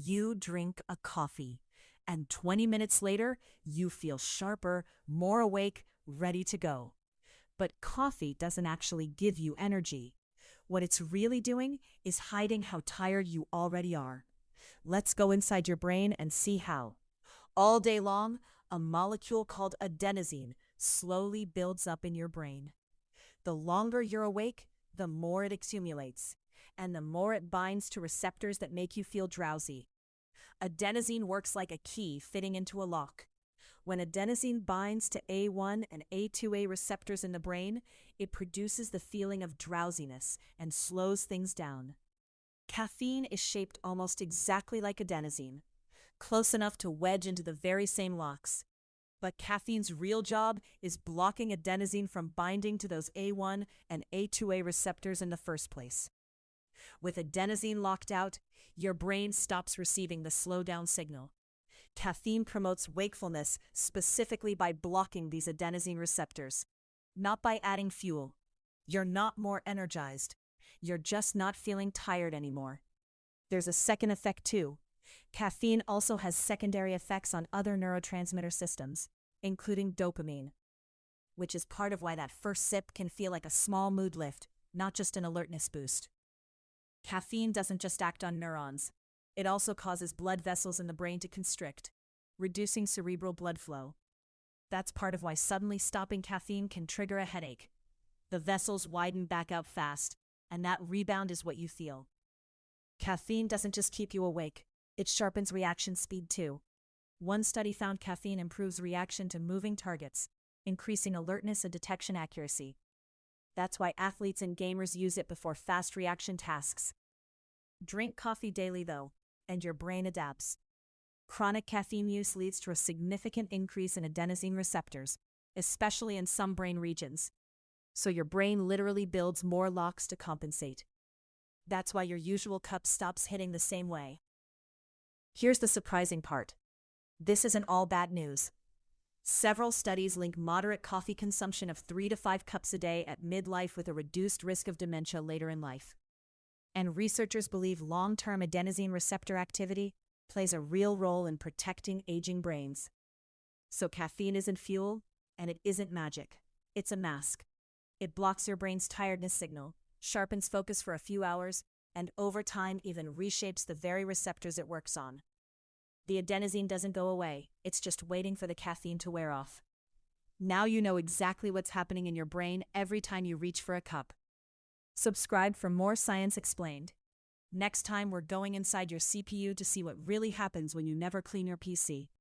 You drink a coffee, and 20 minutes later, you feel sharper, more awake, ready to go. But coffee doesn't actually give you energy. What it's really doing is hiding how tired you already are. Let's go inside your brain and see how. All day long, a molecule called adenosine slowly builds up in your brain. The longer you're awake, the more it accumulates, and the more it binds to receptors that make you feel drowsy. Adenosine works like a key fitting into a lock. When adenosine binds to A1 and A2A receptors in the brain, it produces the feeling of drowsiness and slows things down. Caffeine is shaped almost exactly like adenosine, close enough to wedge into the very same locks. But caffeine's real job is blocking adenosine from binding to those A1 and A2A receptors in the first place. With adenosine locked out, your brain stops receiving the slowdown signal. Caffeine promotes wakefulness specifically by blocking these adenosine receptors, not by adding fuel. You're not more energized. You're just not feeling tired anymore. There's a second effect too. Caffeine also has secondary effects on other neurotransmitter systems, including dopamine, which is part of why that first sip can feel like a small mood lift, not just an alertness boost. Caffeine doesn't just act on neurons. It also causes blood vessels in the brain to constrict, reducing cerebral blood flow. That's part of why suddenly stopping caffeine can trigger a headache. The vessels widen back out fast, and that rebound is what you feel. Caffeine doesn't just keep you awake, it sharpens reaction speed too. One study found caffeine improves reaction to moving targets, increasing alertness and detection accuracy. That's why athletes and gamers use it before fast reaction tasks. Drink coffee daily though, and your brain adapts. Chronic caffeine use leads to a significant increase in adenosine receptors, especially in some brain regions. So your brain literally builds more locks to compensate. That's why your usual cup stops hitting the same way. Here's the surprising part. This isn't all bad news. Several studies link moderate coffee consumption of 3 to 5 cups a day at midlife with a reduced risk of dementia later in life. And researchers believe long-term adenosine receptor activity plays a real role in protecting aging brains. So caffeine isn't fuel, and it isn't magic. It's a mask. It blocks your brain's tiredness signal, sharpens focus for a few hours, and over time even reshapes the very receptors it works on. The adenosine doesn't go away, it's just waiting for the caffeine to wear off. Now you know exactly what's happening in your brain every time you reach for a cup. Subscribe for more Science Explained. Next time we're going inside your CPU to see what really happens when you never clean your PC.